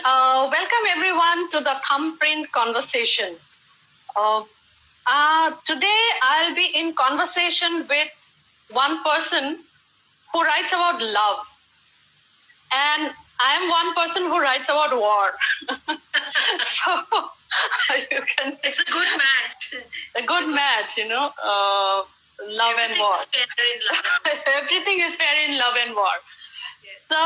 welcome everyone to the Thumbprint conversation. Today I'll be in conversation with one person who writes about love, and I'm one person who writes about war. So you can say it's a good match. A good match, love and war. Fair in love. Everything is fair in love and war. Yes. So,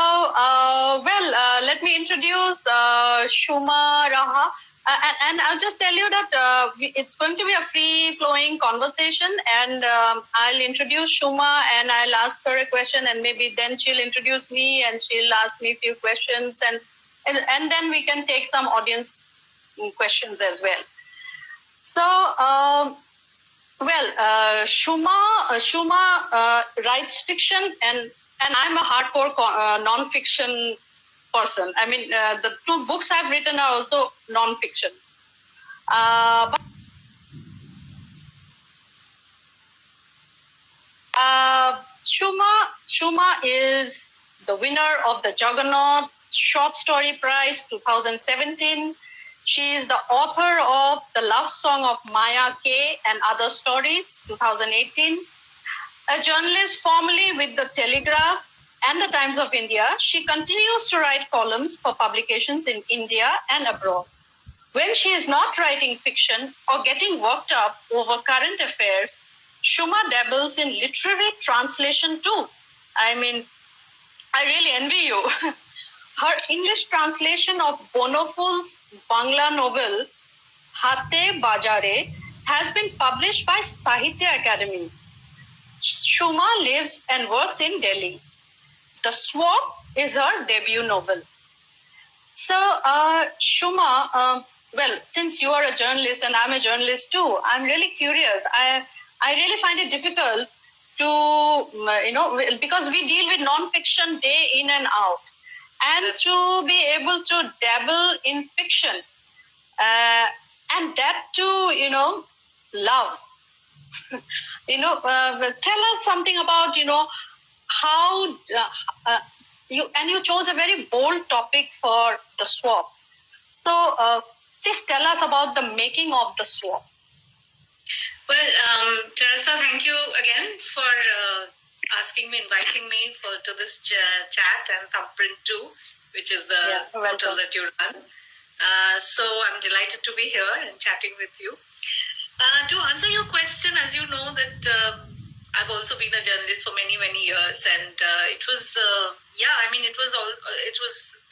let me introduce Shuma Raha. And I'll just tell you that it's going to be a free-flowing conversation, and I'll introduce Shuma and I'll ask her a question, and maybe then she'll introduce me and she'll ask me a few questions, and then we can take some audience questions as well. So, Shuma writes fiction, and I'm a hardcore non-fiction person. I mean, the two books I've written are also non-fiction. But Shuma is the winner of the Juggernaut Short Story Prize 2017. She is the author of The Love Song of Maya K and Other Stories 2018. A journalist formerly with The Telegraph and the Times of India, she continues to write columns for publications in India and abroad. When she is not writing fiction or getting worked up over current affairs, Shuma dabbles in literary translation too. I mean, I really envy you. Her English translation of Bonoful's Bangla novel, Hate Bajare, has been published by Sahitya Academy. Shuma lives and works in Delhi. The Swap is her debut novel. So, Shuma, since you are a journalist and I'm a journalist too, I'm really curious. I really find it difficult to, because we deal with non-fiction day in and out. And to be able to dabble in fiction, and that too, love. Tell us something about, how you chose a very bold topic for The Swap. So please tell us about the making of The Swap. Well, Teresa, thank you again for inviting me to this chat, and Thumbprint too, which is the portal that you run. So I'm delighted to be here and chatting with you. To answer your question, as you know that I've also been a journalist for many, many years, and it was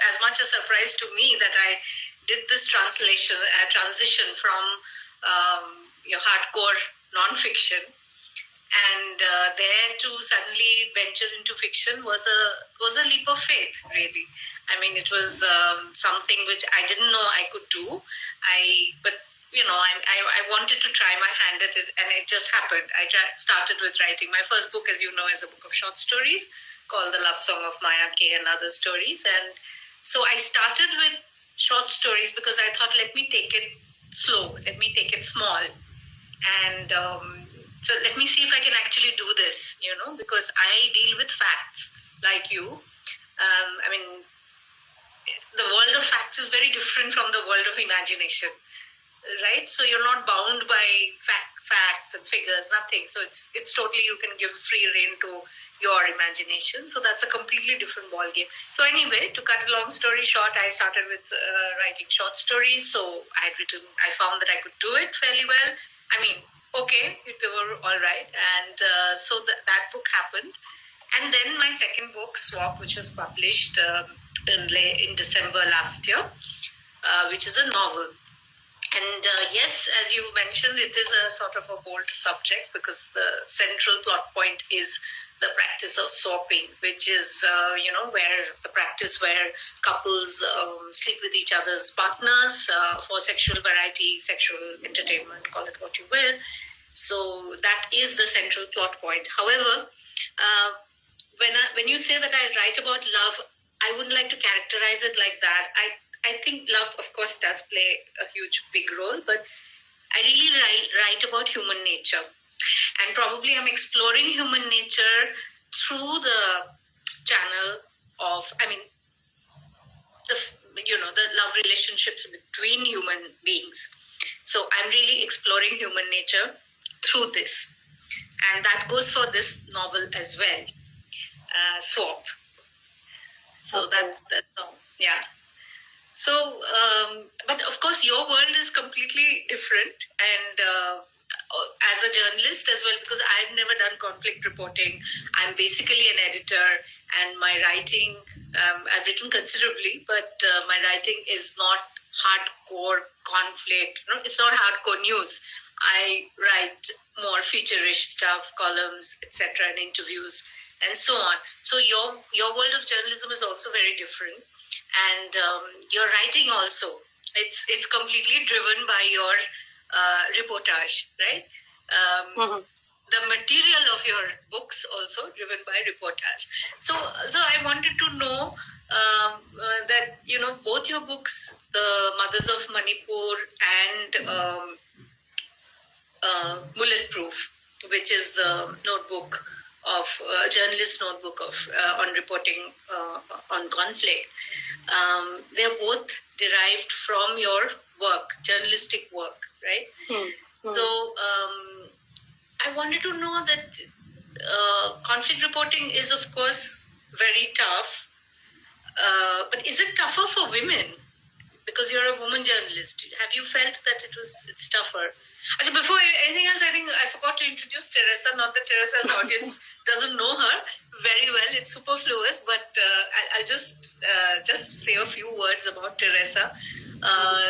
as much a surprise to me that I did this transition from your hardcore non-fiction, and there to suddenly venture into fiction was a leap of faith, really. I mean, it was something which I didn't know I could do. I wanted to try my hand at it, and it just happened. I started with writing. My first book, as you know, is a book of short stories called The Love Song of Maya K and Other Stories. And so I started with short stories because I thought, let me take it slow, let me take it small. And so let me see if I can actually do this, because I deal with facts like you. The world of facts is very different from the world of imagination, right? So you're not bound by facts and figures, nothing. So it's totally, you can give free rein to your imagination. So that's a completely different ballgame. So anyway, to cut a long story short, I started with writing short stories. So I found that I could do it fairly well. I mean, okay, they were all right. And so that book happened. And then my second book, Swap, which was published in December last year, which is a novel. And yes, as you mentioned, it is a sort of a bold subject because the central plot point is the practice of swapping, which is, where couples sleep with each other's partners for sexual variety, sexual entertainment, call it what you will. So that is the central plot point. However, when you say that I write about love, I wouldn't like to characterize it like that. I think love, of course, does play a huge, big role, but I really write about human nature. And probably I'm exploring human nature through the channel of, the love relationships between human beings. So I'm really exploring human nature through this. And that goes for this novel as well, Swap. So Okay. that's all. Yeah. So, but of course, your world is completely different. And as a journalist as well, because I've never done conflict reporting, I'm basically an editor, and my writing, I've written considerably, but my writing is not hardcore conflict. It's not hardcore news. I write more feature-ish stuff, columns, etc., and interviews, and so on. So your world of journalism is also very different, and your writing also. It's completely driven by your reportage, right? Mhm. The material of your books also driven by reportage. So I wanted to know that both your books, the Mothers of Manipur and Bulletproof, which is the notebook of journalist notebook of on reporting on conflict. They're both derived from your work, journalistic work, right? So I wanted to know that conflict reporting is, of course, very tough. But is it tougher for women? Because you're a woman journalist, have you felt that it's tougher? Actually, before anything else, I think I forgot to introduce Teresa. Not that Teresa's audience doesn't know her very well. It's superfluous, but I'll just say a few words about Teresa.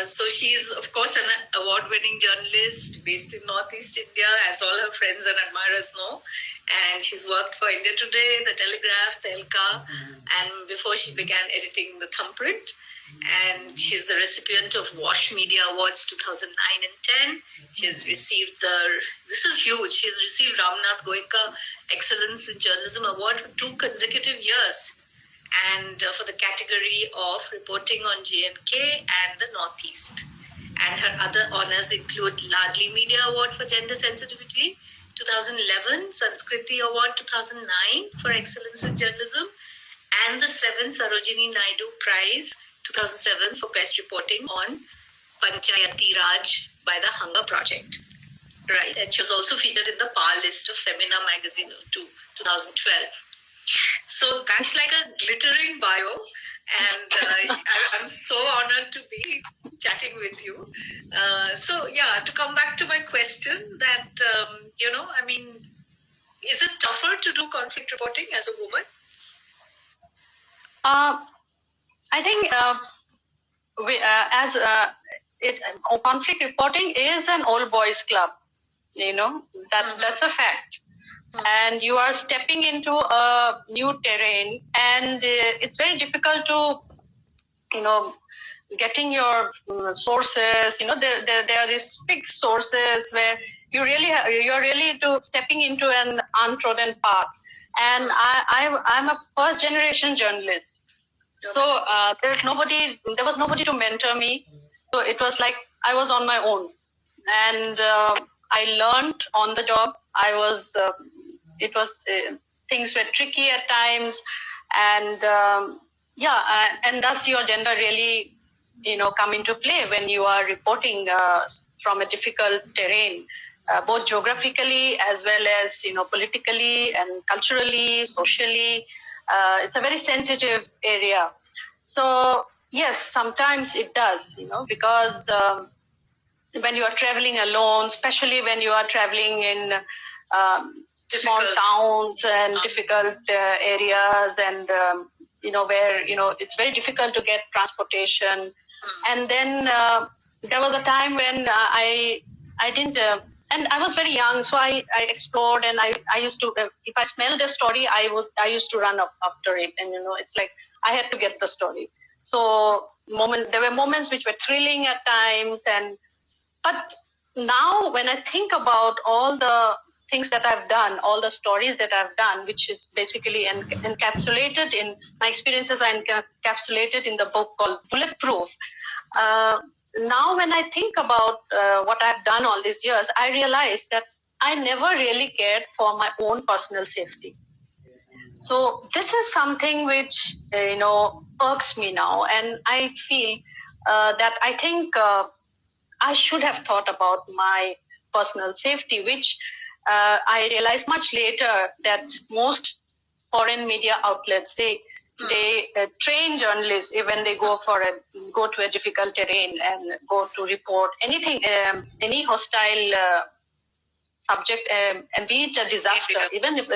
So she's, of course, an award-winning journalist based in Northeast India, as all her friends and admirers know. And she's worked for India Today, The Telegraph, Telka, and before she began editing the Thumbprint. And she's the recipient of Wash Media Awards 2009 and 10. She has received this is huge, she's received Ramnath Goenka Excellence in Journalism Award for 2 consecutive years, and for the category of reporting on J&K and the Northeast. And her other honors include Ladli Media Award for Gender Sensitivity 2011, Sanskriti Award 2009 for Excellence in Journalism, and the 7th Sarojini Naidu Prize 2007 for Best Reporting on Panchayati Raj by the Hunger Project. Right, and she was also featured in the PAR list of Femina magazine of 2012. So that's like a glittering bio, and I'm so honored to be chatting with you. So yeah, to come back to my question, that is it tougher to do conflict reporting as a woman? I think conflict reporting is an all boys club. That's a fact. And you are stepping into a new terrain, and it's very difficult to getting your sources. There are these fixed sources where you're really stepping into an untrodden path. And I'm a first generation journalist. So there was nobody to mentor me. So it was like I was on my own, and I learned on the job. Things were tricky at times, and and thus your gender really come into play when you are reporting from a difficult terrain, both geographically as well as politically and culturally, socially. It's a very sensitive area. So yes, sometimes it does, because when you are traveling alone, especially when you are traveling in small towns and difficult areas, and where it's very difficult to get transportation. And then there was a time when I didn't. And I was very young, so I explored, and I used to, if I smelled a story, I used to run up after it, and it's like I had to get the story. So there were moments which were thrilling at times, but now when I think about all the things that I've done, all the stories that I've done, which is basically encapsulated in my experiences, are encapsulated in the book called Bulletproof. Now when I think about what I've done all these years, I realize that I never really cared for my own personal safety. So this is something which irks me now, and I feel that I think I should have thought about my personal safety, which I realized much later that most foreign media outlets they train journalists when they go to a difficult terrain and go to report anything, any hostile subject, and be it a disaster, even if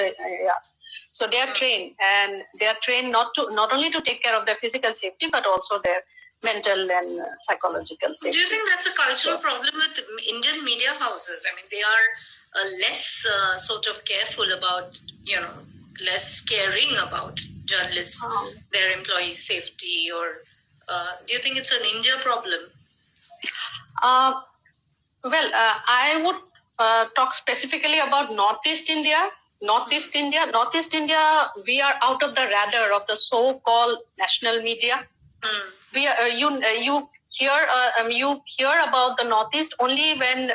so they are trained, and they are trained not only to take care of their physical safety but also their mental and psychological safety. Do you think that's a cultural problem with Indian media houses? I mean, they are less sort of careful about, less caring about journalists, their employees' safety, or do you think it's an India problem? Well, I would talk specifically about Northeast India. Northeast India, we are out of the radar of the so-called national media. We are, you hear about the Northeast only when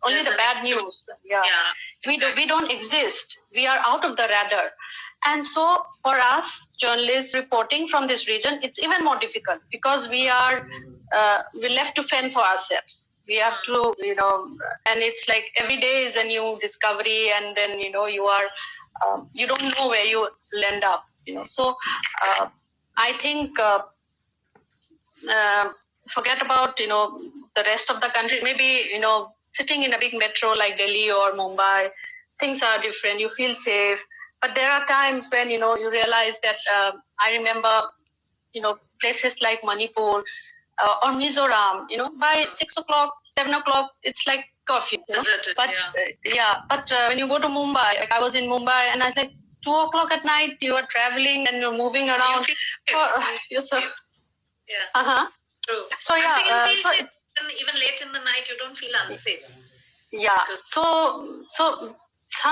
only the bad news. Yeah. Exactly. We don't exist. We are out of the radar. And so for us journalists reporting from this region, it's even more difficult because we're left to fend for ourselves. We have to, and it's like every day is a new discovery, and then, you are, you don't know where you land up, So I think forget about, the rest of the country. Maybe, sitting in a big metro like Delhi or Mumbai, things are different. You feel safe. But there are times when, you realize that I remember, places like Manipur or Mizoram, by 6 o'clock, 7 o'clock, it's like curfew. But when you go to Mumbai, like I was in Mumbai and I was like, 2 o'clock at night, you are traveling and you're moving around. Yourself. Yeah. True. So yeah, so even late in the night, you don't feel unsafe. Yeah. So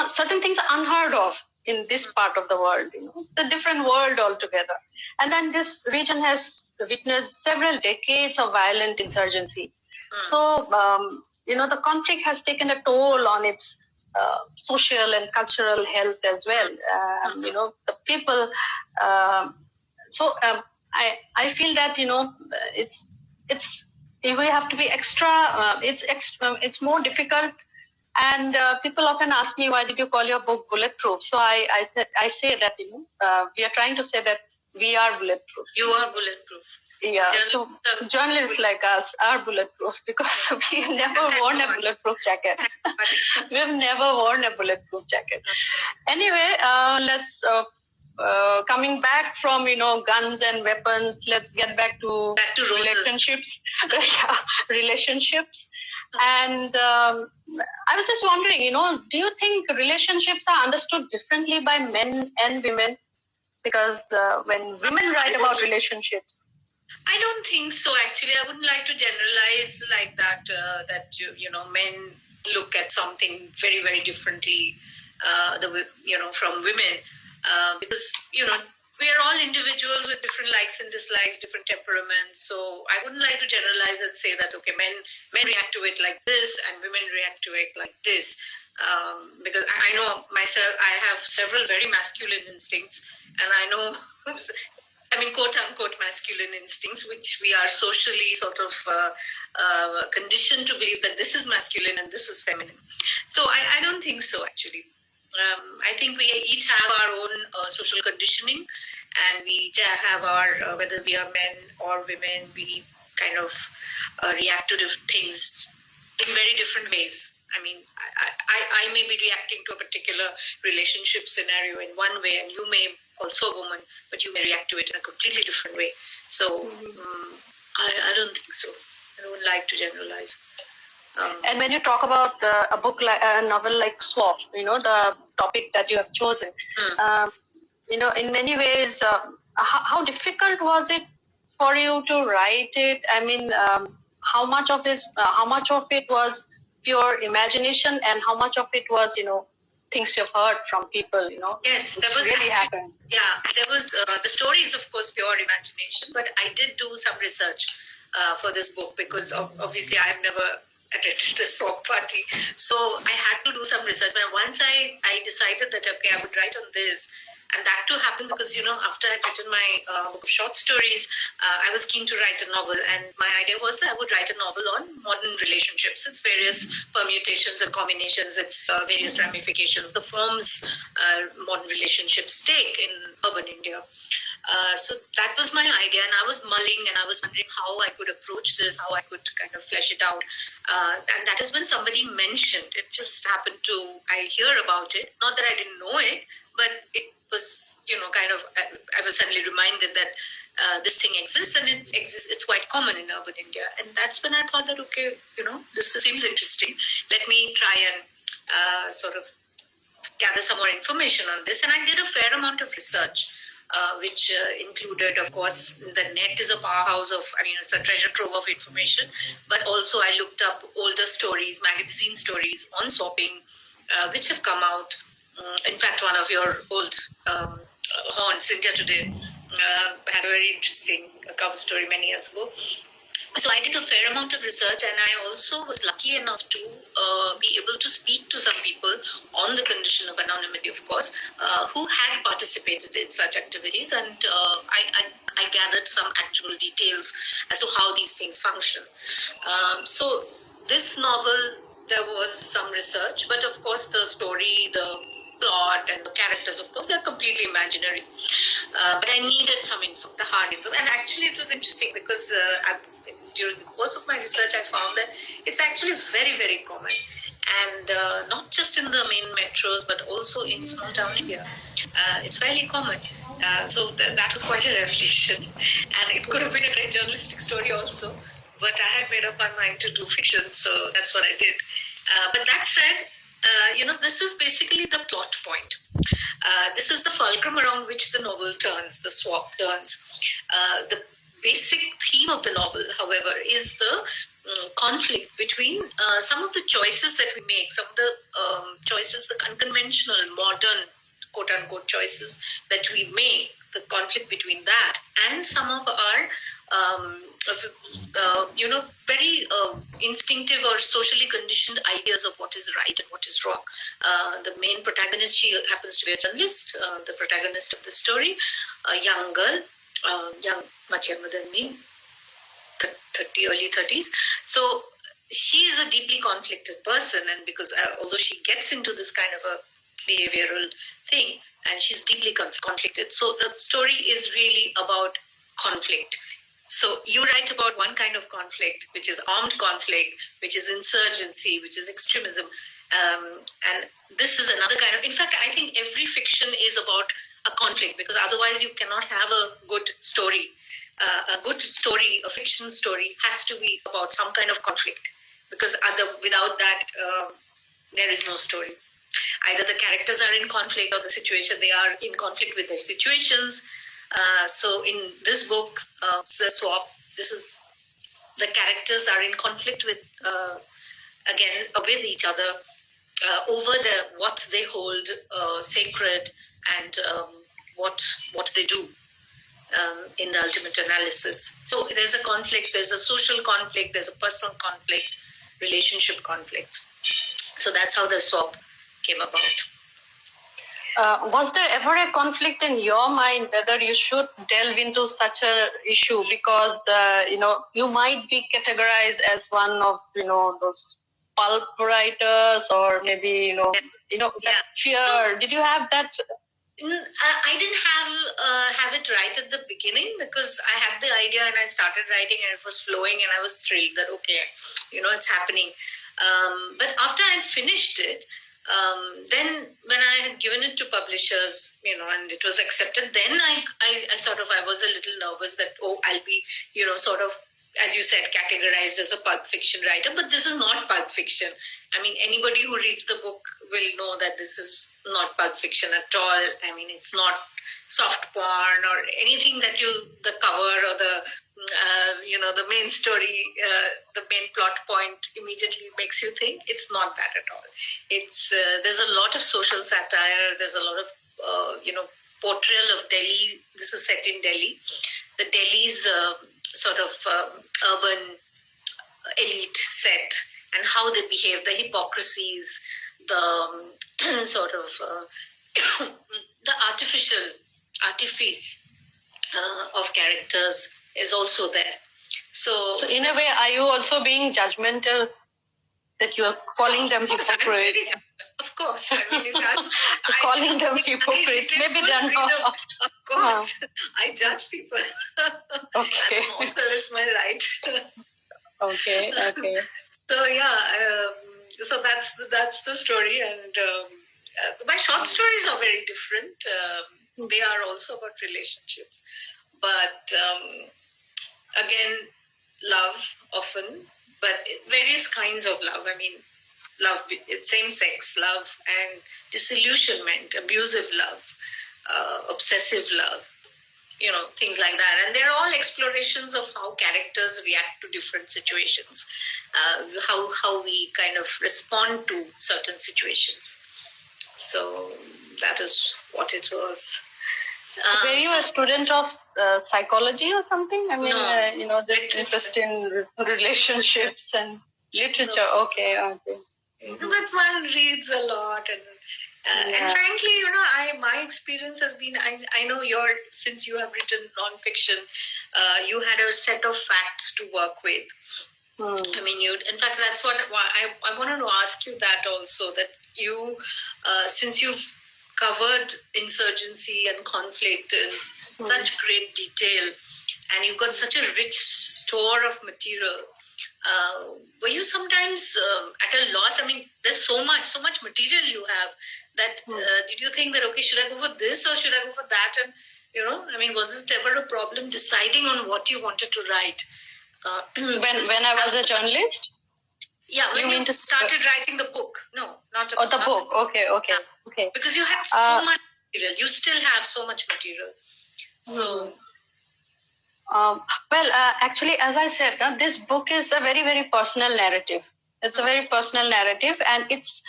certain things are unheard of in this part of the world. It's a different world altogether. And then this region has witnessed several decades of violent insurgency. So the conflict has taken a toll on its social and cultural health as well. The people. I feel that it's we have to be extra. It's more difficult, and people often ask me, why did you call your book bulletproof? So I say that we are trying to say that we are bulletproof. You are bulletproof. Yeah. So journalists like us are bulletproof because we've never worn a bulletproof jacket. We've never worn a bulletproof jacket. Anyway, let's. Coming back from guns and weapons, let's get back to relationships. Relationships. And I was just wondering, do you think relationships are understood differently by men and women? Because when women write about relationships, I don't think so. Actually, I wouldn't like to generalize like that. That men look at something very, very differently, from women. Because we are all individuals with different likes and dislikes, different temperaments. So I wouldn't like to generalize and say that men react to it like this and women react to it like this. Because I know myself, I have several very masculine instincts, and I know, quote unquote masculine instincts, which we are socially sort of conditioned to believe that this is masculine and this is feminine. So I don't think so, actually. I think we each have our own social conditioning, and we each have our, whether we are men or women, we kind of react to things in very different ways. I may be reacting to a particular relationship scenario in one way, and you may, also a woman, but you may react to it in a completely different way. So I don't think so. I would like to generalize. And when you talk about a book like a novel like Swap, the topic that you have chosen, in many ways, how difficult was it for you to write it? How much of it was pure imagination, and how much of it was, things you've heard from people, Yes, that was really happened. Yeah, there was the story is of course pure imagination, but I did do some research for this book because obviously I've never attended a swap party. So I had to do some research. But once I decided that, okay, I would write on this, and that too happened because, after I'd written my book of short stories, I was keen to write a novel. And my idea was that I would write a novel on modern relationships, its various permutations and combinations, its various ramifications, the forms modern relationships take in urban India. So that was my idea, and I was mulling and I was wondering how I could approach this, how I could kind of flesh it out. And that is when somebody mentioned, it just happened to, I hear about it, not that I didn't know it, but it was, I was suddenly reminded that this thing exists, and it's quite common in urban India. And that's when I thought that, okay, this seems interesting. Let me try and sort of gather some more information on this. And I did a fair amount of research, which included, of course, the net is a powerhouse of, it's a treasure trove of information. But also I looked up older stories, magazine stories on swapping, which have come out. In fact, one of your old haunts, India Today, had a very interesting cover story many years ago. So I did a fair amount of research, and I also was lucky enough to be able to speak to some people on the condition of anonymity, of course, who had participated in such activities, and I gathered some actual details as to how these things function. So this novel, there was some research, but of course the story, the plot and the characters, of course, they're completely imaginary. But I needed some info, the hard info. And actually it was interesting because during the course of my research, I found that it's actually very, very common. And not just in the main metros, but also in small town India. It's fairly common. So that was quite a revelation. And it could have been a great journalistic story also. But I had made up my mind to do fiction, so that's what I did. But that said, this is basically the plot point. This is the fulcrum around which the novel turns, the swap turns. The basic theme of the novel, however, is the conflict between some of the choices that we make, some of the choices, the unconventional, modern, quote-unquote, choices that we make, the conflict between that and some of our very instinctive or socially conditioned ideas of what is right and what is wrong. The main protagonist, she happens to be a journalist, the protagonist of the story, a young girl, much younger than me, 30, early 30s. So she is a deeply conflicted person, and because although she gets into this kind of a behavioral thing, and she's deeply conflicted. So the story is really about conflict. So you write about one kind of conflict, which is armed conflict, which is insurgency, which is extremism. And this is another kind of, in fact, I think every fiction is about a conflict, because otherwise you cannot have a good story. A good story, a fiction story, has to be about some kind of conflict, because without that, there is no story. Either the characters are in conflict, or the situation, they are in conflict with their situations. So in this book, The Swap, the characters are in conflict with each other over what they hold sacred, and what they do in the ultimate analysis. So there's a conflict, there's a social conflict, there's a personal conflict, relationship conflicts. So that's how The Swap came about. Was there ever a conflict in your mind whether you should delve into such a issue, because you might be categorized as one of those pulp writers, or maybe that fear? Did you have that? I didn't have it right at the beginning, because I had the idea and I started writing and it was flowing and I was thrilled that okay, it's happening. But after I finished it, then when I had given it to publishers, and it was accepted, then I was a little nervous that, I'll be, sort of, as you said, categorized as a pulp fiction writer. But this is not pulp fiction. I mean, anybody who reads the book will know that this is not pulp fiction at all. I mean, it's not soft porn or anything that the cover or the main story, the main plot point immediately makes you think. It's not that at all. It's there's a lot of social satire. There's a lot of portrayal of Delhi. This is set in Delhi. The Delhi's sort of urban elite set, and how they behave, the hypocrisies, the sort of the artifice of characters is also there. So in a way, are you also being judgmental that you are calling them hypocrites? Of course. I mean, calling them hypocrites. Maybe they're not. Of course. I judge people. Okay. As an author, is my right. Okay. So yeah, so that's the story, and my short stories are very different. They are also about relationships, but again, love often, but various kinds of love. I mean, love, it's same-sex love and disillusionment, abusive love, obsessive love, things like that. And they're all explorations of how characters react to different situations, how we kind of respond to certain situations. So that is what it was. Were you a student of psychology or something? I mean, no, the interest in relationships and literature. No. Okay. But one reads a lot, and frankly, my experience has been, I know since you have written nonfiction, you had a set of facts to work with. I mean, in fact, that's what I wanted to ask you that also, that you, since you've covered insurgency and conflict in such great detail, and you've got such a rich store of material, were you sometimes at a loss? I mean, there's so much material you have that did you think that, okay, should I go for this or should I go for that? And, I mean, was it ever a problem deciding on what you wanted to write? When I was a journalist? Yeah, when you started writing the book. No, not about the book. Okay. Because you had so much material. You still have so much material. So... actually, as I said, this book is a very, very personal narrative. It's a very personal narrative, and it's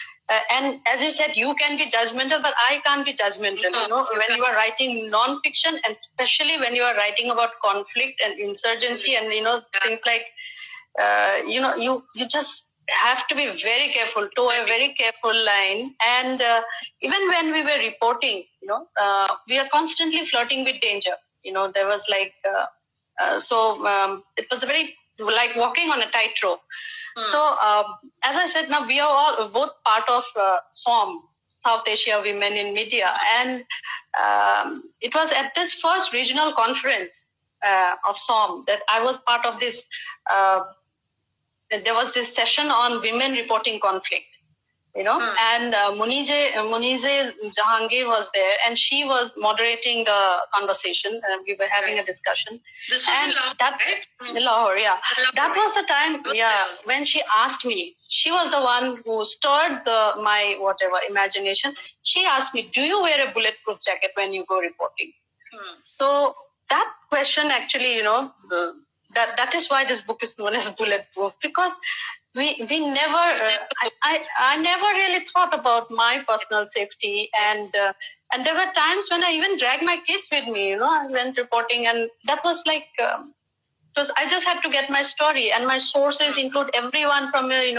and as you said, you can be judgmental, but I can't be judgmental. When you are writing non-fiction, and especially when you are writing about conflict and insurgency, and things like you just have to be very careful, toe a very careful line. And even when we were reporting, we are constantly flirting with danger. There was like. It was very like walking on a tightrope. So as I said, now we are both part of SOM, South Asia Women in Media, and it was at this first regional conference of SOM that I was part of this. There was this session on women reporting conflict. And Munize Jahangir was there, and she was moderating the conversation, and we were having a discussion. This was in Lahore, right? Lahore, yeah. That was the time, when she asked me. She was the one who stirred my imagination. She asked me, "Do you wear a bulletproof jacket when you go reporting?" So that question actually, that is why this book is known as Bulletproof, because we never, I never really thought about my personal safety, and there were times when I even dragged my kids with me. I went reporting, and that was like, I just had to get my story, and my sources include everyone from a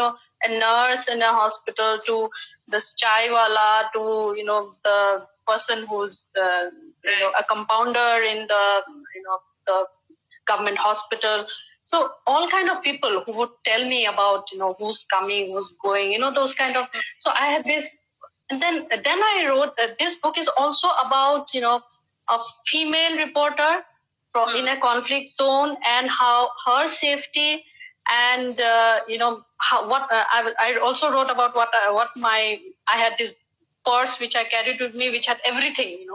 nurse in a hospital to this chai wala to the person who's a compounder in the government hospital. So all kind of people who would tell me about, who's coming, who's going, those kind of. So I had this, and then I wrote that this book is also about, a female reporter in a conflict zone, and how her safety, and I also wrote about I had this purse which I carried with me, which had everything,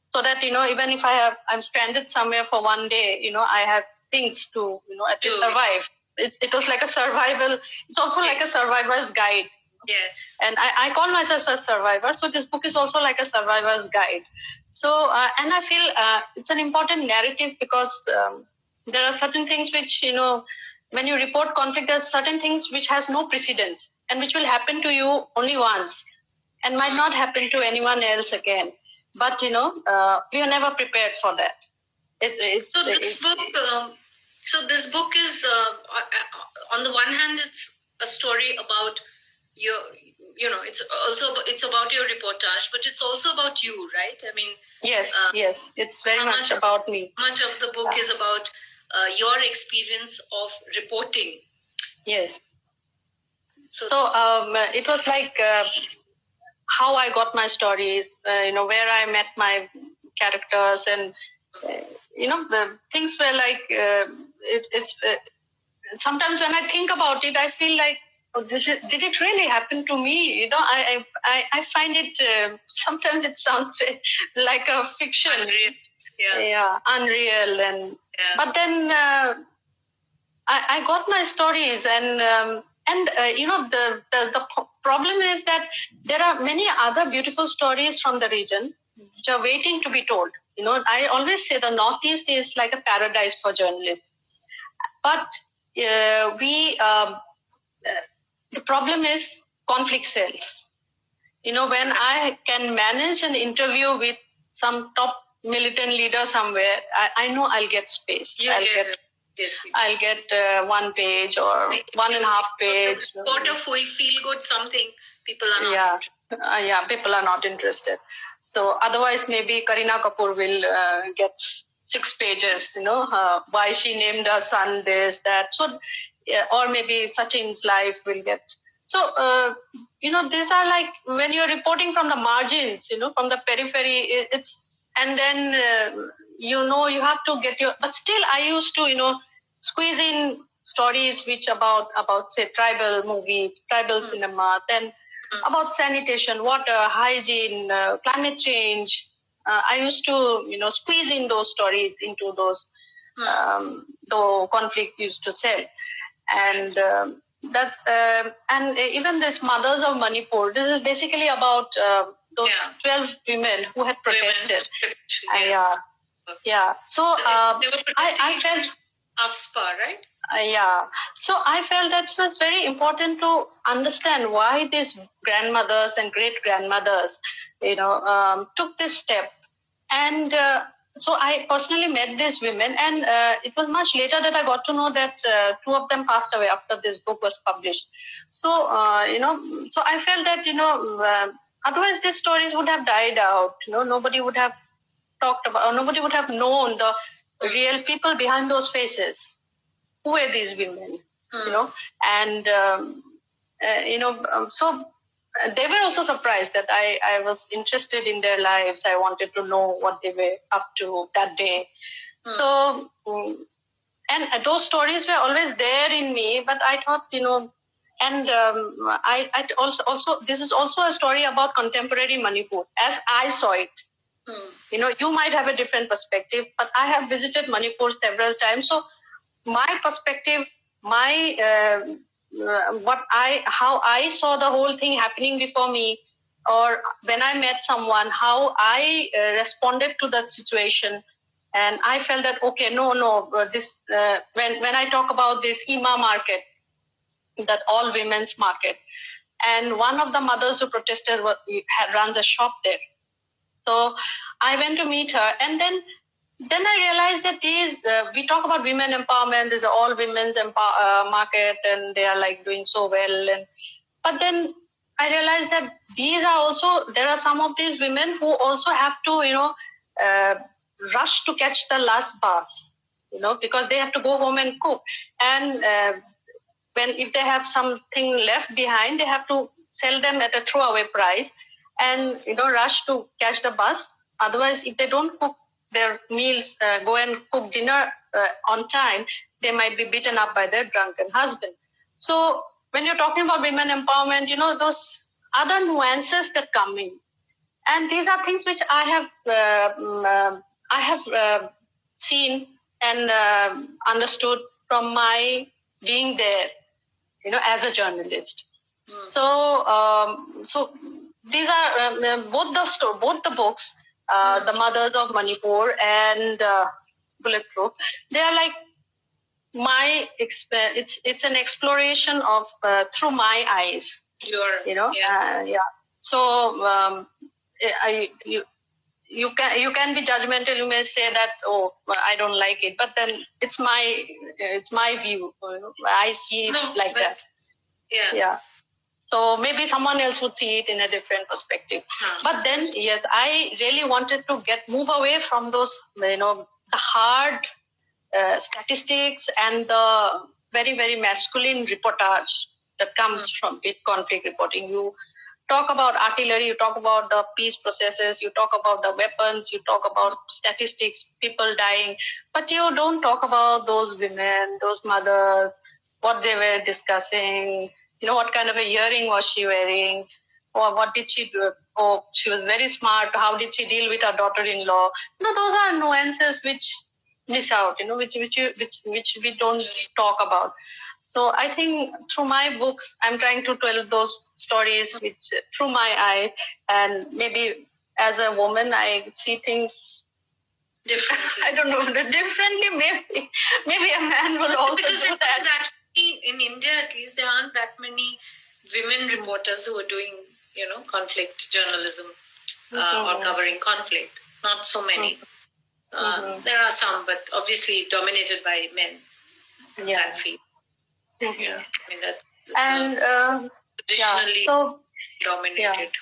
so that even if I'm stranded somewhere for one day, I have things to at least survive. It was like a survival. It's also like a survivor's guide. Yes. And I call myself a survivor, so this book is also like a survivor's guide. So and I feel it's an important narrative, because there are certain things which when you report conflict, there are certain things which has no precedence and which will happen to you only once and might not happen to anyone else again. But we are never prepared for that. So this book is on the one hand, it's a story about your, it's about your reportage, but it's also about you, right? I mean, yes, it's very much about me. Much of the book is about your experience of reporting. Yes. So it was like how I got my stories, where I met my characters, and the things were like it's sometimes when I think about it, I feel like, oh, did it really happen to me? I find it sometimes it sounds like a fiction. Unreal. Unreal, and but then I got my stories, and the problem is that there are many other beautiful stories from the region which are waiting to be told. I always say the Northeast is like a paradise for journalists, but the problem is conflict cells. When I can manage an interview with some top militant leader somewhere, I know I'll get space. I'll get 1 page or 1.5 page. Sort of feel good something, people are not interested. People are not interested. So otherwise maybe Kareena Kapoor will get 6 pages, why she named her son this, that. So, or maybe Sachin's life will get. So, these are like when you're reporting from the margins, from the periphery, and then, you have to get but still I used to, squeeze in stories which about say tribal movies, tribal cinema, then about sanitation, water, hygiene, climate change. I used to, squeeze in those stories into those, the conflict used to sell. And that's, and even this Mothers of Manipur, this is basically about those 12 women who had protested. So they were protesting I felt AFSPA, right? So I felt that it was very important to understand why these grandmothers and great-grandmothers, took this step. And so I personally met these women, and it was much later that I got to know that 2 of them passed away after this book was published. So, so I felt that, otherwise these stories would have died out. Nobody would have talked about, or nobody would have known the real people behind those faces. Who were these women? And so they were also surprised that I was interested in their lives. I wanted to know what they were up to that day. So, and those stories were always there in me, but I thought, and I also this is also a story about contemporary Manipur as I saw it. You might have a different perspective, but I have visited Manipur several times. So my perspective, my how I saw the whole thing happening before me, or when I met someone, how I responded to that situation, and I felt that okay, this when I talk about this Ima market, that all women's market, and one of the mothers who protested runs a shop there. So I went to meet her, and then I realized that these, we talk about women empowerment, there's all women's market, and they are like doing so well. But then I realized that there are some of these women who also have to, rush to catch the last bus, because they have to go home and cook. And if they have something left behind, they have to sell them at a throwaway price and, rush to catch the bus. Otherwise, if they don't cook their meals, go and cook dinner on time, they might be beaten up by their drunken husband. So when you're talking about women empowerment, those other nuances that come in. And these are things which I have seen and understood from my being there, as a journalist. So these are both the books, The Mothers of Manipur and Bulletproof. They are like my it's an exploration of through my eyes. So you can be judgmental. You may say that, oh, I don't like it, but then it's my view. I see it like that. Yeah. So maybe someone else would see it in a different perspective. But then, yes, I really wanted to move away from those, the hard statistics and the very, very masculine reportage that comes from conflict reporting. You talk about artillery, you talk about the peace processes, you talk about the weapons, you talk about statistics, people dying, but you don't talk about those women, those mothers, what they were discussing, what kind of a earring was she wearing, or what did she do? Oh, she was very smart. How did she deal with her daughter-in-law? Those are nuances which miss out, which we don't talk about. So I think through my books, I'm trying to tell those stories which through my eye, and maybe as a woman, I see things differently. I don't know, differently. Maybe a man will also because do that. In India, at least, there aren't that many women reporters who are doing, conflict journalism or covering conflict. Not so many. There are some, but obviously dominated by men. That field. Yeah, I mean that's and traditionally dominated.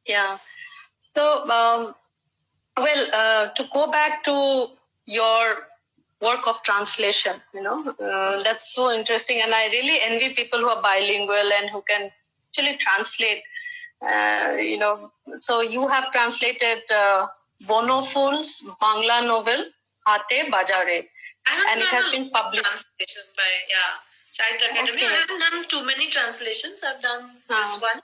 Yeah. So, to go back to your work of translation, that's so interesting, and I really envy people who are bilingual and who can actually translate. So you have translated Bono Fool's Bangla novel Hate Bajare, and it has been published. Translation by Sahitya Academy. Okay. I haven't done too many translations. I've done this one,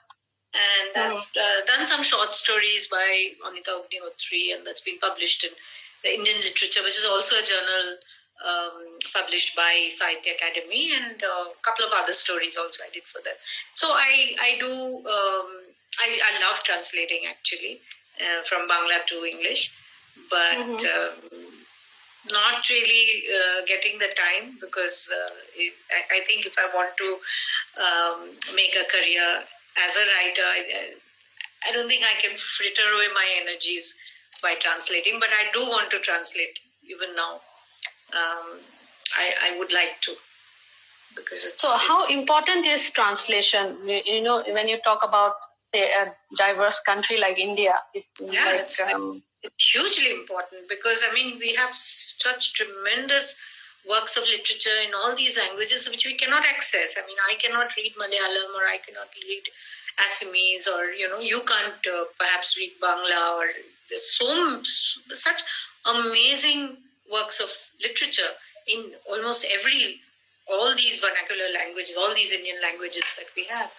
and I've done some short stories by Anita Ognihotri, and that's been published in the Indian Literature, which is also a journal published by Sahitya Academy, and a couple of other stories also I did for them. So I do. I love translating actually from Bangla to English, but not really getting the time, because I think if I want to make a career as a writer, I don't think I can fritter away my energies by translating, but I do want to translate even now. I would like to, because it's... So how important is translation? When you talk about, say, a diverse country like India, it's hugely important, because we have such tremendous works of literature in all these languages which we cannot access. I cannot read Malayalam, or I cannot read Assamese, or you can't perhaps read Bangla, or there's such amazing works of literature in almost all these vernacular languages, all these Indian languages that we have.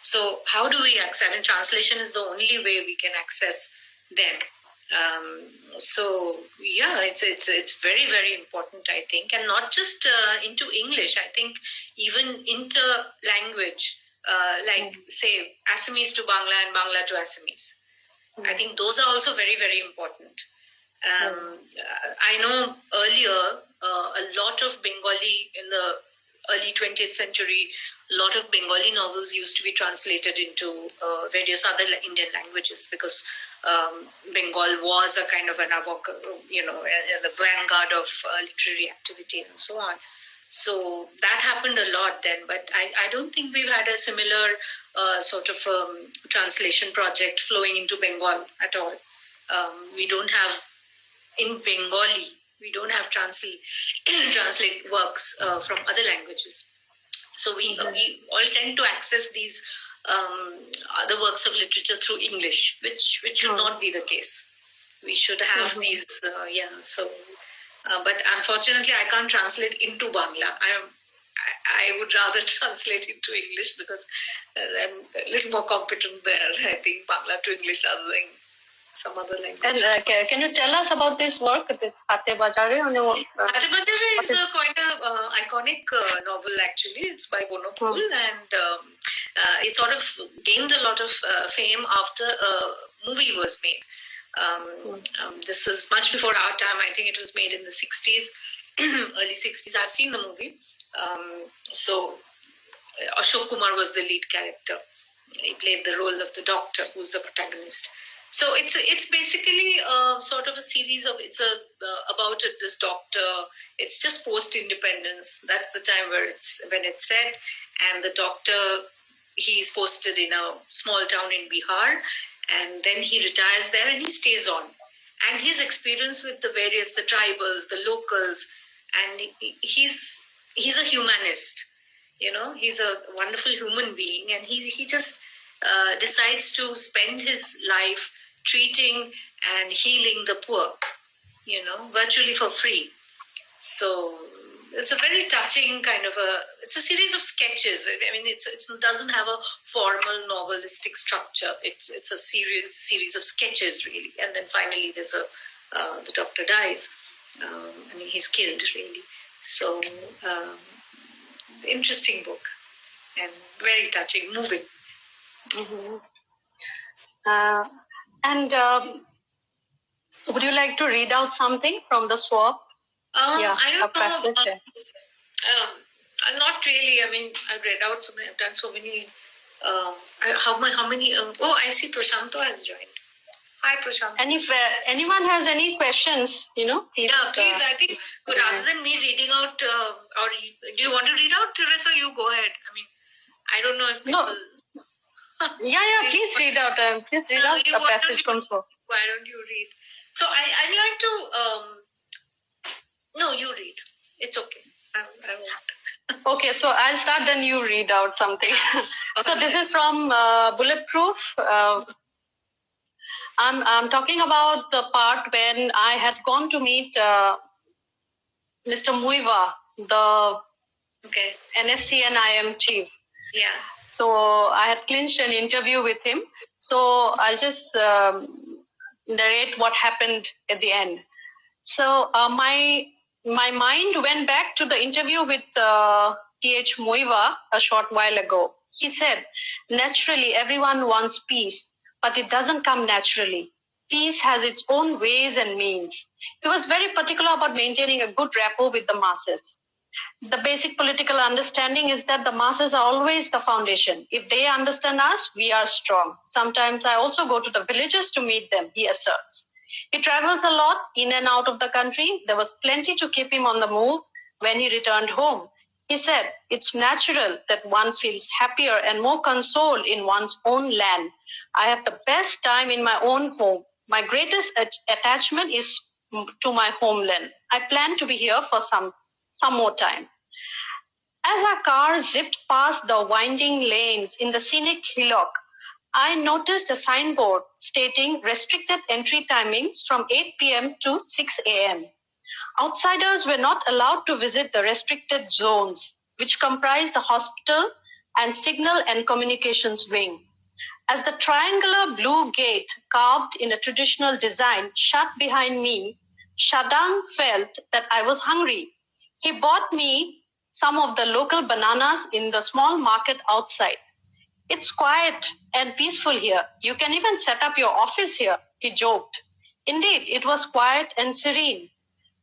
So how do we access? Translation is the only way we can access them. It's very, very important, I think, and not just into English. I think even inter-language, say Assamese to Bangla and Bangla to Assamese. I think those are also very, very important. I know earlier a lot of Bengali in the early 20th century, a lot of Bengali novels used to be translated into various other Indian languages, because Bengal was a kind of an the vanguard of literary activity and so on. So that happened a lot then, but I don't think we've had a similar sort of translation project flowing into Bengal at all. We don't have, in Bengali, we don't have translate works from other languages. So we all tend to access these other works of literature through English, which should not be the case. We should have these, but unfortunately I can't translate into Bangla. I would rather translate into English, because I'm a little more competent there, I think, Bangla to English rather than some other language. And can you tell us about this work, this Hate Bajare? Hate Bajare is quite an iconic novel, actually. It's by Bono Fool, and it sort of gained a lot of fame after a movie was made. This is much before our time. I think it was made in the 60s, early 60s. I've seen the movie. So Ashok Kumar was the lead character. He played the role of the doctor, who's the protagonist. So it's basically sort of a series of about this doctor. It's just post independence. That's the time when it's set, and the doctor, he's posted in a small town in Bihar, and then he retires there and he stays on. And his experience with the tribals, the locals, and he's a humanist. He's a wonderful human being, and he just decides to spend his life treating and healing the poor, virtually for free. So it's a very touching kind of it's a series of sketches. I mean, it doesn't have a formal novelistic structure. It's a series of sketches, really. And then finally there's the doctor dies. I mean, he's killed, really. So interesting book and very touching, moving. Mm-hmm. And would you like to read out something from the swap? I don't know. Not really. I mean, I've read out so many. I've done so many. How many? Oh, I see. Prashanto has joined. Hi, Prashant. And if anyone has any questions, please. Yeah, please. I think rather than me reading out, or do you want to read out, Teresa? You go ahead. I mean, I don't know if people. No. Yeah. Please read out. Please read out a passage from Swap. Why don't you read? So I'd like to. No, you read. It's okay. I won't. Okay, so I'll start. Then you read out something. Okay. So this is from Bulletproof. I'm talking about the part when I had gone to meet Mr. Muiva, the NSC and IM chief. Yeah. So I had clinched an interview with him. So I'll just narrate what happened at the end. So my mind went back to the interview with T.H. Muiva a short while ago. He said, naturally, everyone wants peace, but it doesn't come naturally. Peace has its own ways and means. He was very particular about maintaining a good rapport with the masses. The basic political understanding is that the masses are always the foundation. If they understand us, we are strong. Sometimes I also go to the villages to meet them, he asserts. He travels a lot in and out of the country. There was plenty to keep him on the move when he returned home. He said, it's natural that one feels happier and more consoled in one's own land. I have the best time in my own home. My greatest attachment is to my homeland. I plan to be here for some more time. As our car zipped past the winding lanes in the scenic hillock, I noticed a signboard stating restricted entry timings from 8 p.m. to 6 a.m. Outsiders were not allowed to visit the restricted zones, which comprise the hospital and signal and communications wing. As the triangular blue gate carved in a traditional design shut behind me, Shadang felt that I was hungry. He bought me some of the local bananas in the small market outside. It's quiet and peaceful here. You can even set up your office here, he joked. Indeed, it was quiet and serene.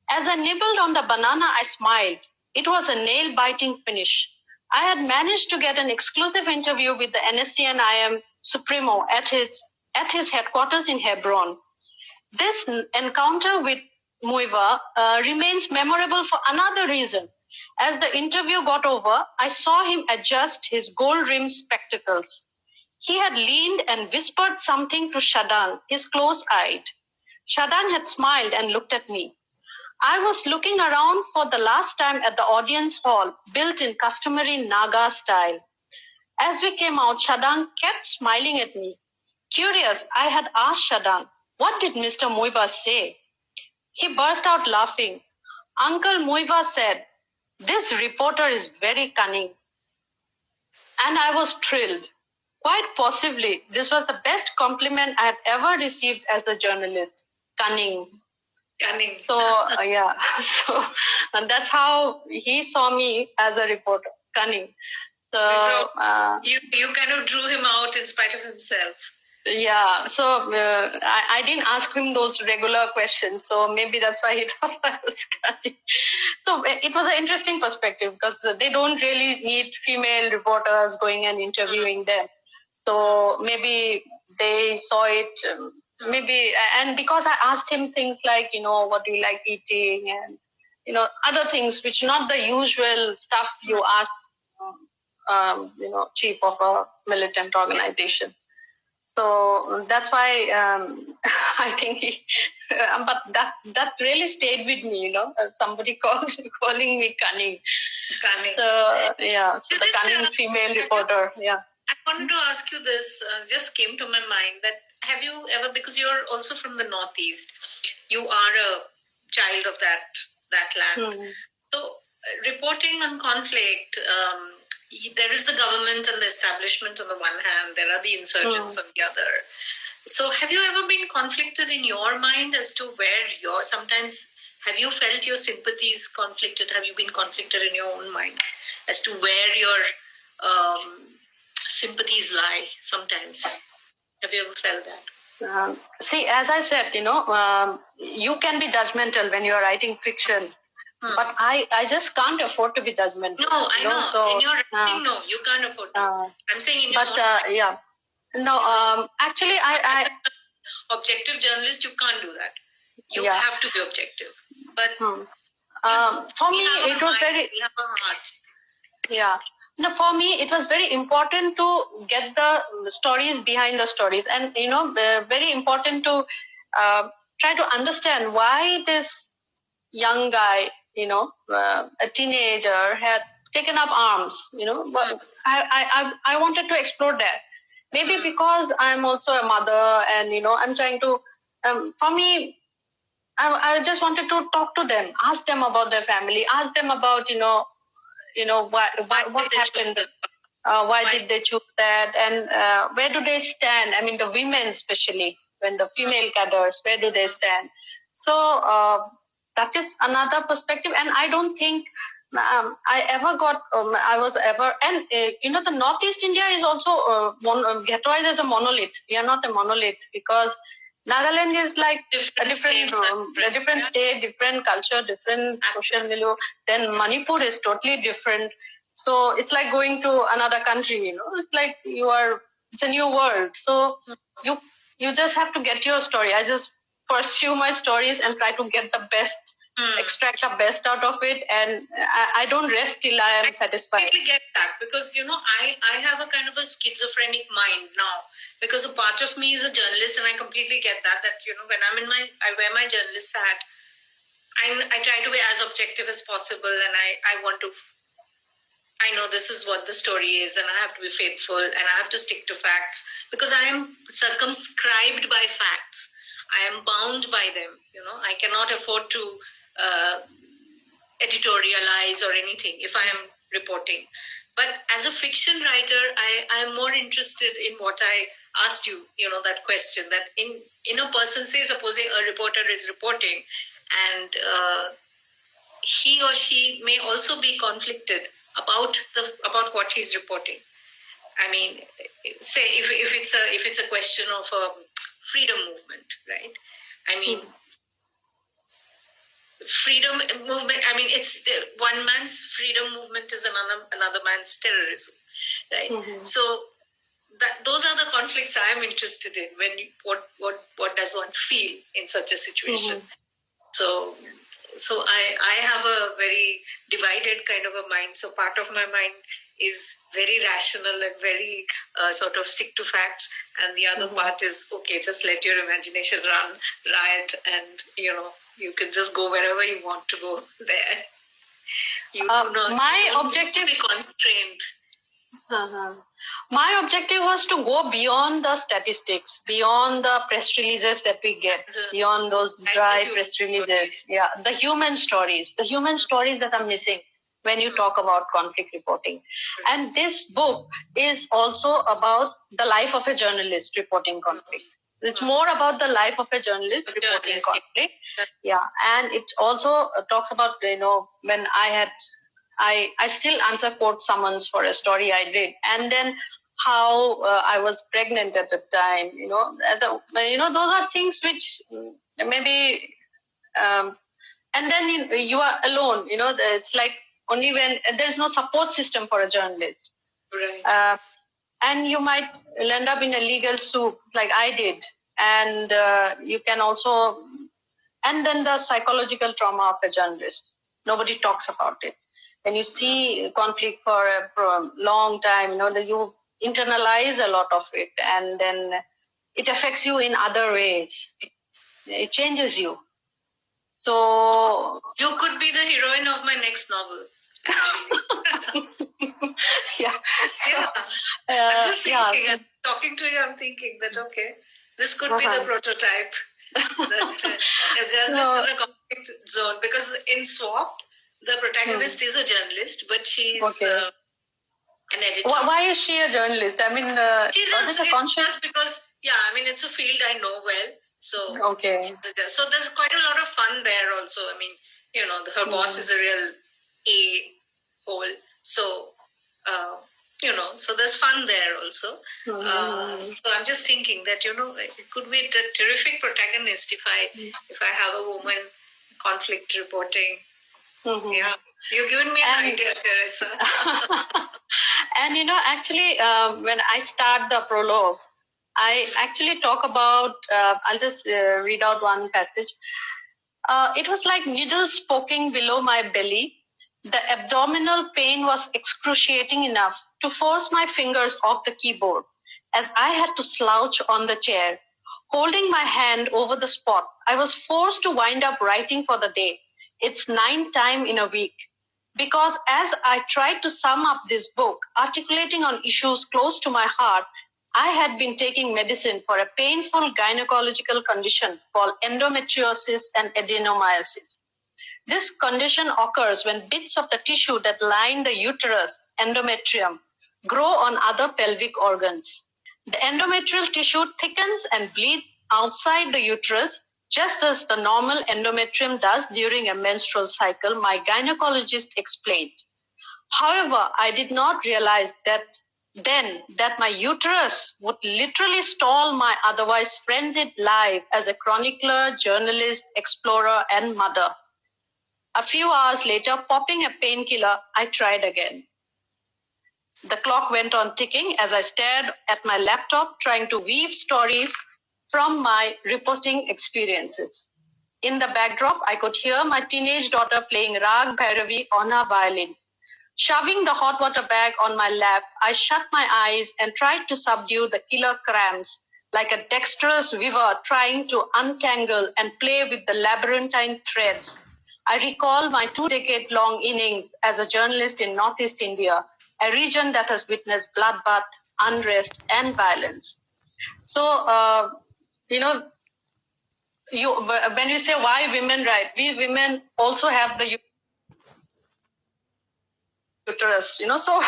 As I nibbled on the banana, I smiled. It was a nail-biting finish. I had managed to get an exclusive interview with the NSC and IM Supremo at his headquarters in Hebron. This encounter with Muiva remains memorable for another reason. As the interview got over, I saw him adjust his gold-rimmed spectacles. He had leaned and whispered something to Shadang, his close-eyed. Shadang had smiled and looked at me. I was looking around for the last time at the audience hall, built in customary Naga style. As we came out, Shadang kept smiling at me. Curious, I had asked Shadang, what did Mr. Muiva say? He burst out laughing. Uncle Muiva said, this reporter is very cunning. And I was thrilled. Quite possibly, this was the best compliment I had ever received as a journalist. Cunning. Cunning. So, and that's how he saw me as a reporter. Cunning. So, you kind of drew him out in spite of himself. Yeah, so I didn't ask him those regular questions, so maybe that's why he thought I was cunning. So it was an interesting perspective because they don't really need female reporters going and interviewing them. So maybe they saw it maybe, and because I asked him things like, what do you like eating, and other things which not the usual stuff you ask, chief of a militant organization. So that's why I think but that really stayed with me, somebody calling me cunning. Cunning. So yeah, so the cunning female reporter. Yeah. I wanted to ask you this. Just came to my mind that have you ever, because you're also from the Northeast, you are a child of that land. So reporting on conflict. There is the government and the establishment on the one hand, there are the insurgents on the other. So have you ever been conflicted in your mind as to where sometimes have you felt your sympathies conflicted? Have you been conflicted in your own mind as to where your sympathies lie sometimes? Have you ever felt that? See, as I said, you can be judgmental when you are writing fiction. But I just can't afford to be judgmental. No, I know. So, in your writing, no, you can't afford to. I'm saying in your yeah. No, actually, I objective journalist, you can't do that. You have to be objective. But for me, it was very. We have a heart. Yeah. No, for me, it was very important to get the stories behind the stories, and very important to try to understand why this young guy, a teenager, had taken up arms. But I wanted to explore that. Maybe because I'm also a mother, and I'm trying to. For me, I just wanted to talk to them, ask them about their family, ask them about what happened. Why did they choose that, and where do they stand? I mean, the women, especially when the female cadres, where do they stand? So that is another perspective, and I don't think I ever got. I was ever, and the Northeast India is also ghettoized as a monolith. We are not a monolith because Nagaland is like a different state, different culture, different social milieu. Then Manipur is totally different. So it's like going to another country. It's like it's a new world. So you just have to get your story. I just pursue my stories and try to get the best, extract the best out of it, and I don't rest till I am satisfied. I completely get that because I have a kind of a schizophrenic mind now because a part of me is a journalist, and I completely get that when I'm I wear my journalist hat, I try to be as objective as possible, and I know this is what the story is, and I have to be faithful, and I have to stick to facts because I am circumscribed by facts. I am bound by them. I cannot afford to editorialize or anything if I am reporting. But as a fiction writer, I am more interested in what I asked you, that question that in a person, say, supposing a reporter is reporting, and he or she may also be conflicted about what he's reporting. I mean, say if it's a question of a freedom movement, right? I mean, freedom movement. I mean, it's one man's freedom movement is another man's terrorism, right? So those are the conflicts I am interested in. What does one feel in such a situation? So I have a very divided kind of a mind. So part of my mind is very rational and very sort of stick to facts, and the other part is okay. Just let your imagination run riot, and you can just go wherever you want to go there. You do not. My objective be constrained. My objective was to go beyond the statistics, beyond the press releases that we get, beyond those dry press releases. Yeah, the human stories that are missing when you talk about conflict reporting. And this book is also about the life of a journalist reporting conflict. It's more about the life of a journalist reporting conflict. Yeah, and it also talks about, when I still answer court summons for a story I did, and then how I was pregnant at the time. Those are things which maybe, and then you are alone. It's like only when there's no support system for a journalist, right? And you might end up in a legal soup like I did, And you can also, and then the psychological trauma of a journalist. Nobody talks about it. When you see conflict for a long time, you internalize a lot of it, and then it affects you in other ways. It changes you. So you could be the heroine of my next novel. Yeah. I'm just thinking, I'm talking to you, I'm thinking that, okay, this could be the prototype. That a journalist in a conflict zone. Because in Swap, the protagonist is a journalist, but she's an editor. Why is she a journalist? I mean, it's just because, it's a field I know well. So, so there's quite a lot of fun there also. I mean, her boss is a real a-hole. So, so there's fun there also. So I'm just thinking that, it could be a terrific protagonist if I have a woman conflict reporting. Yeah. You've given me an idea, Teresa. And, actually, when I start the prologue, I actually talk about, I'll just read out one passage. It was like needles poking below my belly. The abdominal pain was excruciating enough to force my fingers off the keyboard as I had to slouch on the chair. Holding my hand over the spot, I was forced to wind up writing for the day. It's 9th time in a week. Because as I tried to sum up this book, articulating on issues close to my heart, I had been taking medicine for a painful gynecological condition called endometriosis and adenomyosis. This condition occurs when bits of the tissue that line the uterus, endometrium, grow on other pelvic organs. The endometrial tissue thickens and bleeds outside the uterus, just as the normal endometrium does during a menstrual cycle, my gynecologist explained. However, I did not realize that my uterus would literally stall my otherwise frenzied life as a chronicler, journalist, explorer, and mother. A few hours later, popping a painkiller, I tried again. The clock went on ticking as I stared at my laptop, trying to weave stories from my reporting experiences. In the backdrop, I could hear my teenage daughter playing Rag Bhairavi on her violin. Shoving the hot water bag on my lap, I shut my eyes and tried to subdue the killer cramps, like a dexterous weaver trying to untangle and play with the labyrinthine threads. I recall my 2-decade-long innings as a journalist in Northeast India, a region that has witnessed bloodbath, unrest, and violence. So, when you say why women write, we women also have the uterus, so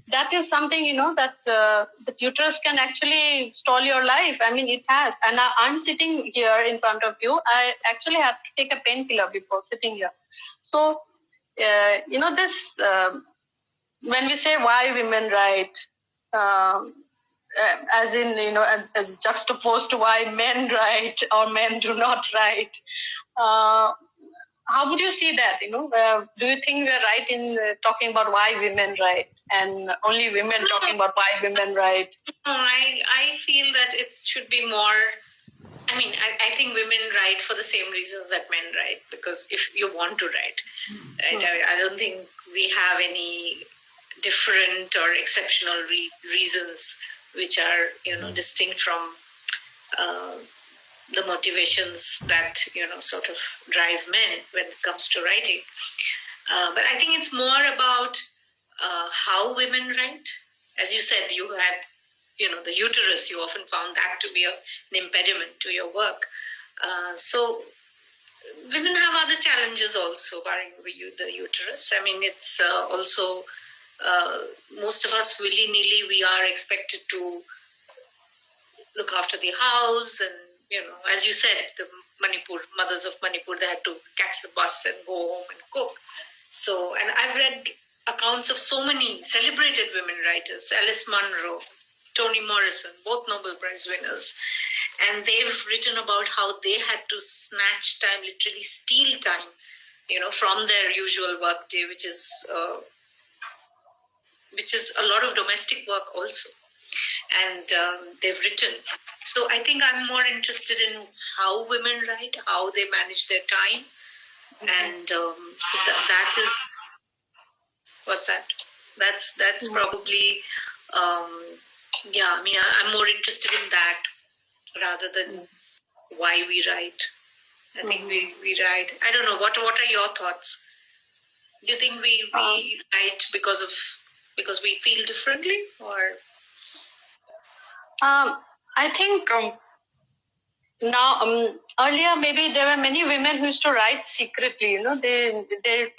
that is something, that the uterus can actually stall your life. I mean, it has. And I'm sitting here in front of you. I actually had to take a painkiller before sitting here. So, this, when we say why women write, as in, as juxtaposed to why men write or men do not write, how would you see that? Do you think we're right in talking about why women write and only women talking about why women write? No, I feel that it should be more. I think women write for the same reasons that men write, because if you want to write, right? I don't think we have any different or exceptional reasons which are, distinct from the motivations that, sort of drive men when it comes to writing. But I think it's more about how women write. As you said, you had, the uterus, you often found that to be an impediment to your work. So women have other challenges also, barring the uterus. It's also, most of us willy-nilly, we are expected to look after the house, and as you said, the mothers of Manipur, they had to catch the bus and go home and cook. So, and I've read accounts of so many celebrated women writers, Alice Munro, Toni Morrison, both Nobel Prize winners, and they've written about how they had to snatch time, literally steal time, from their usual work day, which is a lot of domestic work also. and they've written. So I think I'm more interested in how women write, how they manage their time, and so that is what's that? That's probably yeah. I mean, I'm more interested in that rather than why we write. I think we write. I don't know. What are your thoughts? Do you think we write because we feel differently, or? I think now earlier maybe there were many women who used to write secretly. They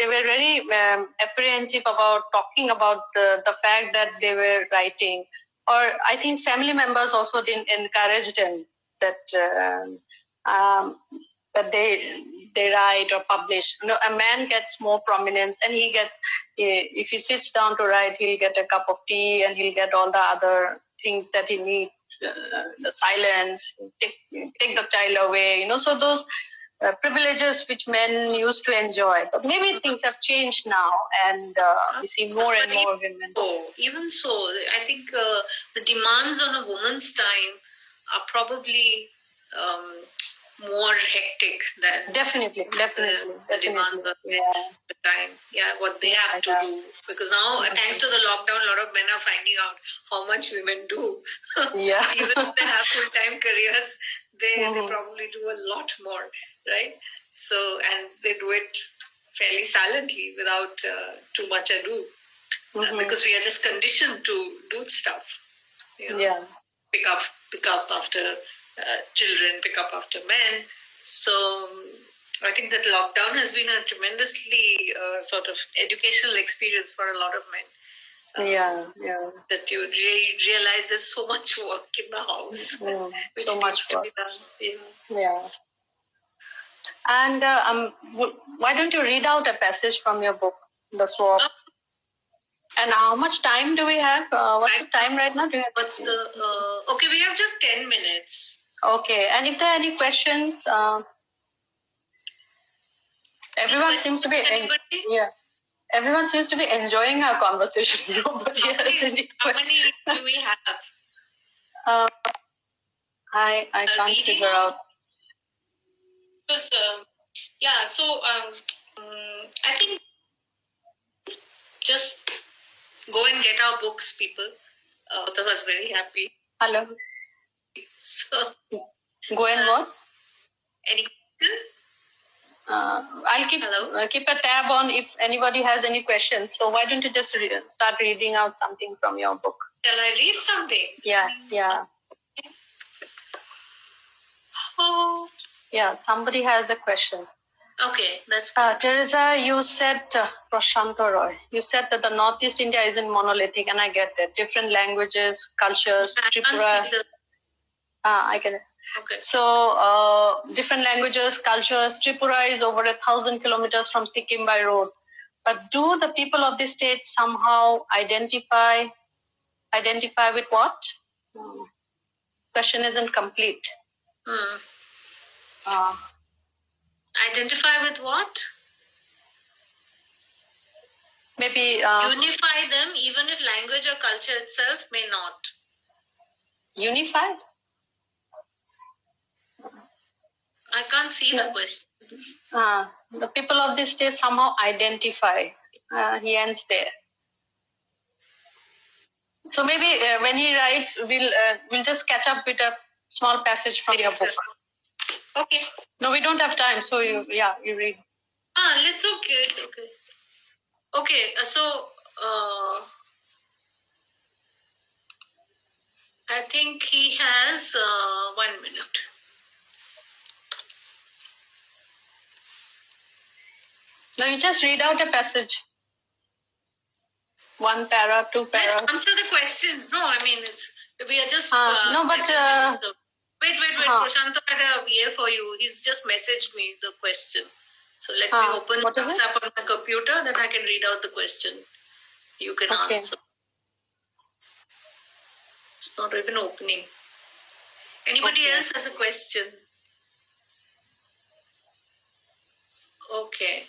were very apprehensive about talking about the fact that they were writing, or I think family members also didn't encourage them that that they write or publish. A man gets more prominence, and he gets, if he sits down to write, he'll get a cup of tea and he'll get all the other things that he needs. The silence, take the child away, so those privileges which men used to enjoy. But maybe things have changed now, and we see more and more women. Even so, I think the demands on a woman's time are probably more hectic than definitely the demands of the time. Yeah, what they have to do, because now thanks to the lockdown, a lot of men are finding out how much women do. Yeah. Even if they have full-time careers, they probably do a lot more, right? So, and they do it fairly silently without too much ado, because we are just conditioned to do stuff. Yeah. Pick up after children, pick up after men. So I think that lockdown has been a tremendously sort of educational experience for a lot of men. Yeah. That you realize there's so much work in the house, which so much needs work. to be done. Yeah. And why don't you read out a passage from your book, The Swap? And how much time do we have? What's the time right now? What's the... okay, we have just 10 minutes. Okay. And if there are any questions, everyone seems to be... Everyone seems to be enjoying our conversation. Nobody has any questions. How many do we have? I can't figure out. Because, so I think just go and get our books, people. Both of us very happy. Hello. So, go and what? Any question? I'll keep a tab on if anybody has any questions. So why don't you just start reading out something from your book? Shall I read something? Yeah. Oh. Yeah, somebody has a question. Okay, that's good. Teresa, you said, Prashanto Roy, you said that the Northeast India isn't monolithic, and I get that. Different languages, cultures, Tripura. I get it. Okay. So, different languages, cultures. Tripura is over 1,000 kilometers from Sikkim by road. But do the people of this state somehow identify with what? Question isn't complete. Identify with what? Maybe unify them, even if language or culture itself may not. Unified? I can't see the question. The people of this state somehow identify. He ends there. So maybe when he writes, we'll just catch up with a small passage from your book. Okay. No, we don't have time. So you read. It's okay. It's okay. Okay. So I think he has 1 minute. No, you just read out a passage. 1 para, 2 para. Let's answer the questions. No, I mean we are just. Wait. Prashanto had a VA for you. He's just messaged me the question. So let me open WhatsApp on my computer, then I can read out the question. You can answer. It's not even opening. Anybody else has a question? Okay.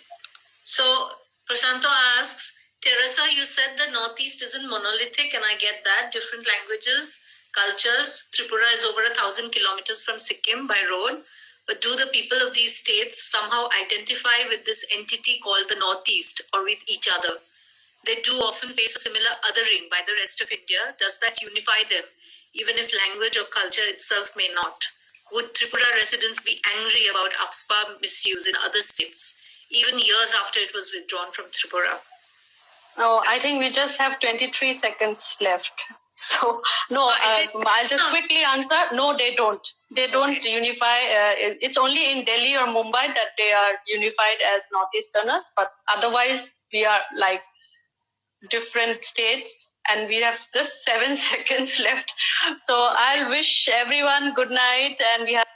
So Prashanto asks, Teresa, you said the Northeast isn't monolithic, and I get that. Different languages, cultures. Tripura is over 1,000 kilometers from Sikkim by road. But do the people of these states somehow identify with this entity called the Northeast or with each other? They do often face a similar othering by the rest of India. Does that unify them, even if language or culture itself may not? Would Tripura residents be angry about AFSPA misuse in other states, even years after it was withdrawn from Tripura? Oh, I think we just have 23 seconds left. So, no, I'll just quickly answer. No, they don't. They don't unify. It's only in Delhi or Mumbai that they are unified as Northeasterners. But otherwise, we are like different states. And we have just 7 seconds left. So I'll wish everyone good night. And we have